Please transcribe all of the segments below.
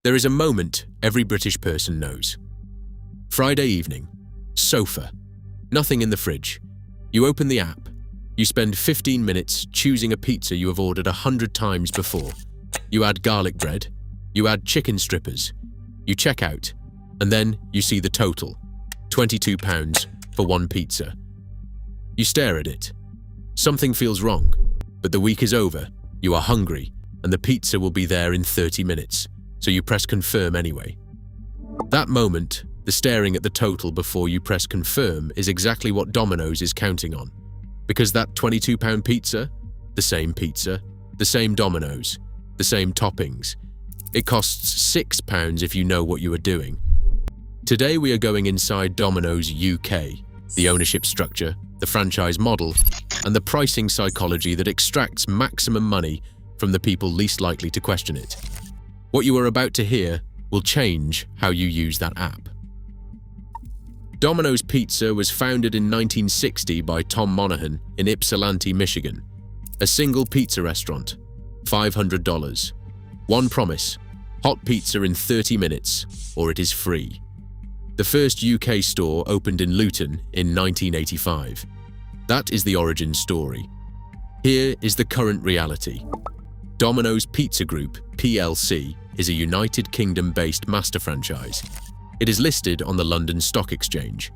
There is a moment every British person knows. Friday evening. Sofa. Nothing in the fridge. You open the app. You spend 15 minutes choosing a pizza you have ordered 100 times before. You add garlic bread. You add chicken strippers. You check out. And then you see the total. £22 for one pizza. You stare at it. Something feels wrong. But the week is over. You are hungry. And the pizza will be there in 30 minutes. So you press confirm anyway. That moment, the staring at the total before you press confirm, is exactly what Domino's is counting on. Because that £22 pizza, the same Domino's, the same toppings. It costs £6 if you know what you are doing. Today we are going inside Domino's UK, the ownership structure, the franchise model, and the pricing psychology that extracts maximum money from the people least likely to question it. What you are about to hear will change how you use that app. Domino's Pizza was founded in 1960 by Tom Monahan in Ypsilanti, Michigan. A single pizza restaurant, $500. One promise, hot pizza in 30 minutes, or it is free. The first UK store opened in Luton in 1985. That is the origin story. Here is the current reality. Domino's Pizza Group, plc, is a United Kingdom-based master franchise. It is listed on the London Stock Exchange.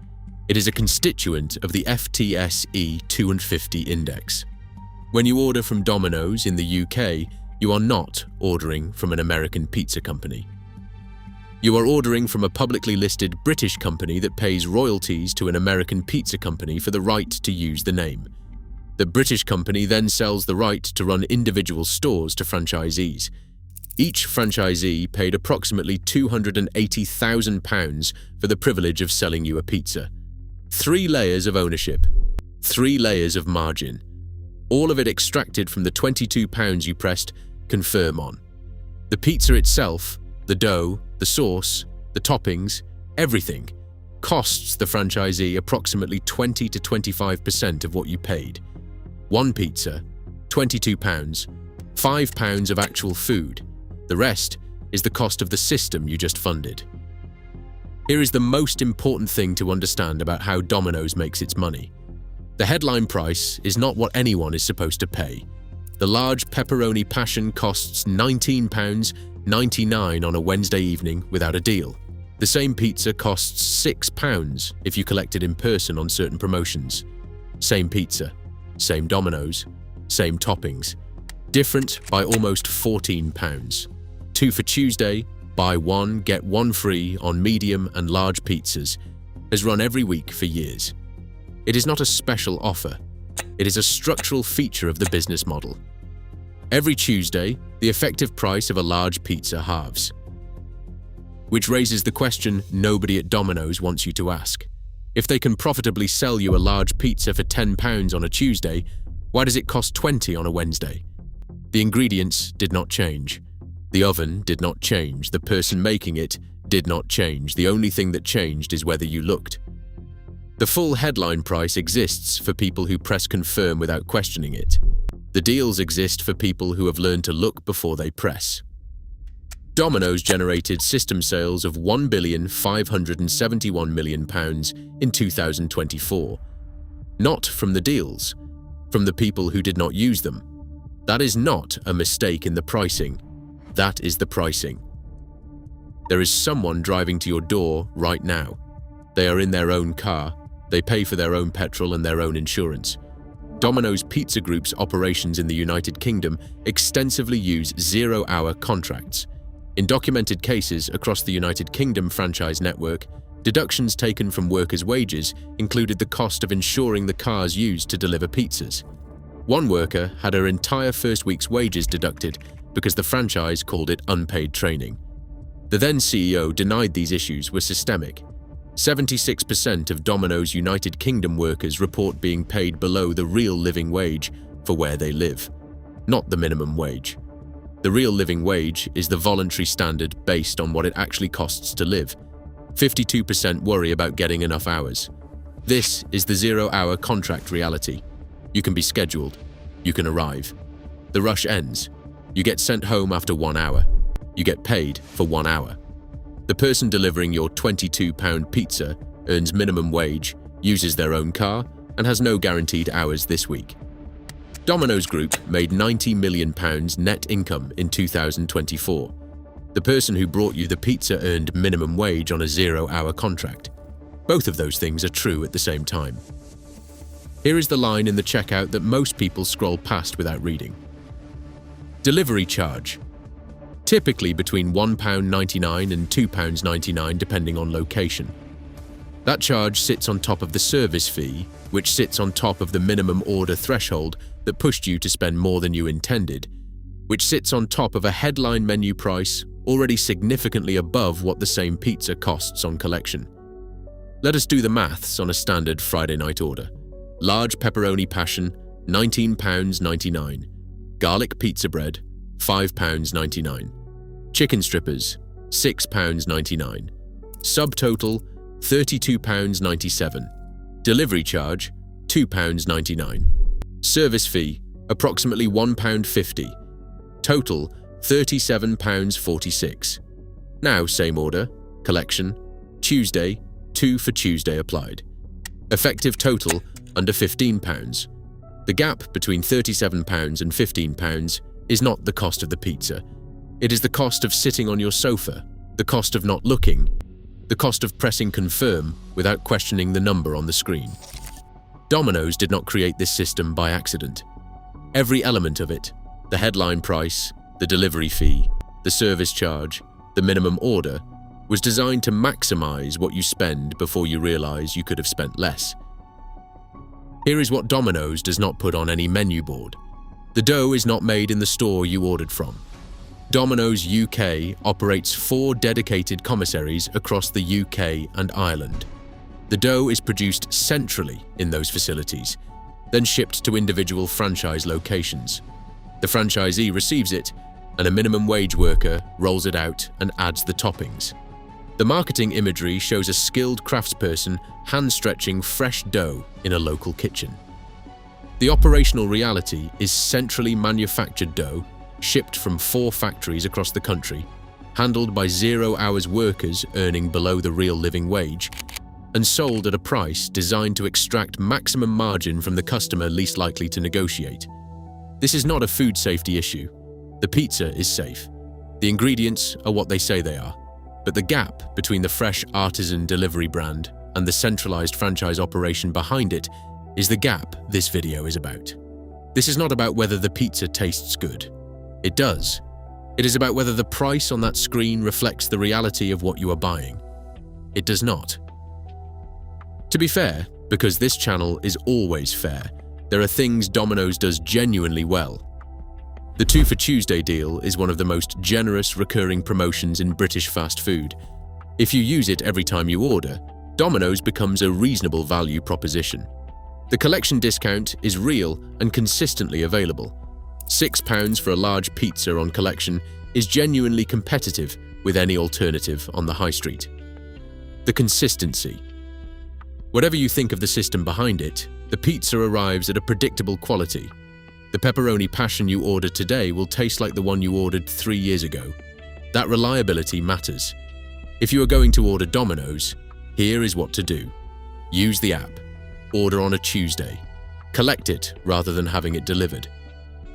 It is a constituent of the FTSE 250 index. When you order from Domino's in the UK, you are not ordering from an American pizza company. You are ordering from a publicly listed British company that pays royalties to an American pizza company for the right to use the name. The British company then sells the right to run individual stores to franchisees. Each franchisee paid approximately £280,000 for the privilege of selling you a pizza. 3 layers of ownership, 3 layers of margin, all of it extracted from the £22 you pressed confirm on. The pizza itself, the dough, the sauce, the toppings, everything, costs the franchisee approximately 20 to 25% of what you paid. One pizza, £22, £5 of actual food. The rest is the cost of the system you just funded. Here is the most important thing to understand about how Domino's makes its money. The headline price is not what anyone is supposed to pay. The large pepperoni passion costs £19.99 on a Wednesday evening without a deal. The same pizza costs £6 if you collect it in person on certain promotions. Same pizza, same Domino's, same toppings. Different by almost £14. 2 for Tuesday, buy one, get one free on medium and large pizzas, has run every week for years. It is not a special offer. It is a structural feature of the business model. Every Tuesday, the effective price of a large pizza halves. Which raises the question nobody at Domino's wants you to ask. If they can profitably sell you a large pizza for £10 on a Tuesday, why does it cost $20 on a Wednesday? The ingredients did not change. The oven did not change. The person making it did not change. The only thing that changed is whether you looked. The full headline price exists for people who press confirm without questioning it. The deals exist for people who have learned to look before they press. Domino's generated system sales of £1,571 million in 2024. Not from the deals, from the people who did not use them. That is not a mistake in the pricing. That is the pricing. There is someone driving to your door right now. They are in their own car. They pay for their own petrol and their own insurance. Domino's Pizza Group's operations in the United Kingdom extensively use zero-hour contracts. In documented cases across the United Kingdom franchise network, deductions taken from workers' wages included the cost of insuring the cars used to deliver pizzas. One worker had her entire first week's wages deducted because the franchise called it unpaid training. The then CEO denied these issues were systemic. 76% of Domino's United Kingdom workers report being paid below the real living wage for where they live, not the minimum wage. The real living wage is the voluntary standard based on what it actually costs to live. 52% worry about getting enough hours. This is the zero-hour contract reality. You can be scheduled. You can arrive. The rush ends. You get sent home after 1 hour. you get paid for 1 hour. The person delivering your £22 pizza earns minimum wage, uses their own car, and has no guaranteed hours this week. Domino's Group made £90 million net income in 2024. The person who brought you the pizza earned minimum wage on a 0-hour contract. Both of those things are true at the same time. Here is the line in the checkout that most people scroll past without reading. Delivery charge. Typically between £1.99 and £2.99 depending on location. That charge sits on top of the service fee, which sits on top of the minimum order threshold that pushed you to spend more than you intended, which sits on top of a headline menu price already significantly above what the same pizza costs on collection. Let us do the maths on a standard Friday night order. Large pepperoni passion, £19.99. Garlic pizza bread, £5.99. Chicken strippers, £6.99. Subtotal, £32.97. Delivery charge, £2.99. Service fee, approximately £1.50. Total, £37.46. Now same order, collection, Tuesday, 2 for Tuesday applied. Effective total, under £15. The gap between £37 and £15 is not the cost of the pizza. It is the cost of sitting on your sofa, the cost of not looking, the cost of pressing confirm without questioning the number on the screen. Domino's did not create this system by accident. Every element of it, the headline price, the delivery fee, the service charge, the minimum order, was designed to maximize what you spend before you realize you could have spent less. Here is what Domino's does not put on any menu board. The dough is not made in the store you ordered from. Domino's UK operates 4 dedicated commissaries across the UK and Ireland. The dough is produced centrally in those facilities, then shipped to individual franchise locations. The franchisee receives it, and a minimum wage worker rolls it out and adds the toppings. The marketing imagery shows a skilled craftsperson hand-stretching fresh dough in a local kitchen. The operational reality is centrally manufactured dough shipped from 4 factories across the country, handled by 0-hours workers earning below the real living wage, and sold at a price designed to extract maximum margin from the customer least likely to negotiate. This is not a food safety issue. The pizza is safe. The ingredients are what they say they are. But the gap between the fresh artisan delivery brand and the centralized franchise operation behind it is the gap this video is about. This is not about whether the pizza tastes good. It does. It is about whether the price on that screen reflects the reality of what you are buying. It does not. To be fair, because this channel is always fair, there are things Domino's does genuinely well. The 2 for Tuesday deal is one of the most generous recurring promotions in British fast food. If you use it every time you order, Domino's becomes a reasonable value proposition. The collection discount is real and consistently available. £6 for a large pizza on collection is genuinely competitive with any alternative on the high street. The consistency. Whatever you think of the system behind it, the pizza arrives at a predictable quality. The pepperoni passion you order today will taste like the one you ordered 3 years ago. That reliability matters. If you are going to order Domino's, here is what to do. Use the app. Order on a Tuesday. Collect it rather than having it delivered.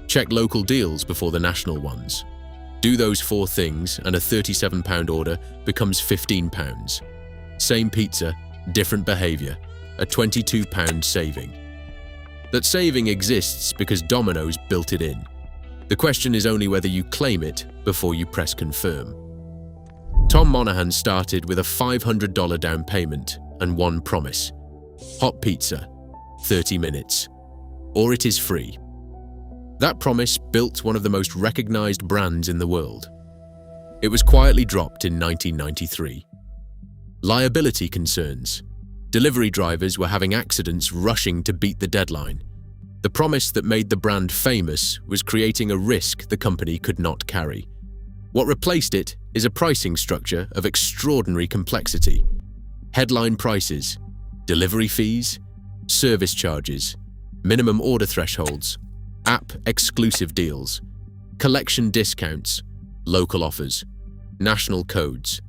Check local deals before the national ones. Do those 4 things and a £37 order becomes £15. Same pizza, different behavior, a £22 saving. That saving exists because Domino's built it in. The question is only whether you claim it before you press confirm. Tom Monaghan started with a $500 down payment and one promise. Hot pizza, 30 minutes, or it is free. That promise built one of the most recognized brands in the world. It was quietly dropped in 1993. Liability concerns. Delivery drivers were having accidents rushing to beat the deadline. The promise that made the brand famous was creating a risk the company could not carry. What replaced it is a pricing structure of extraordinary complexity. Headline prices, delivery fees, service charges, minimum order thresholds, app exclusive deals, collection discounts, local offers. National codes.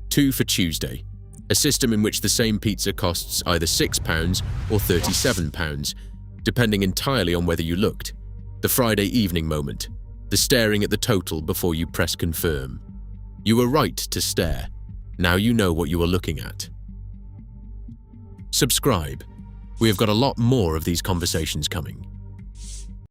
2 for Tuesday, a system in which the same pizza costs either £6 or £37, depending entirely on whether you looked. The Friday evening moment, the staring at the total before you press confirm. You were right to stare. Now you know what you are looking at. Subscribe. We have got a lot more of these conversations coming.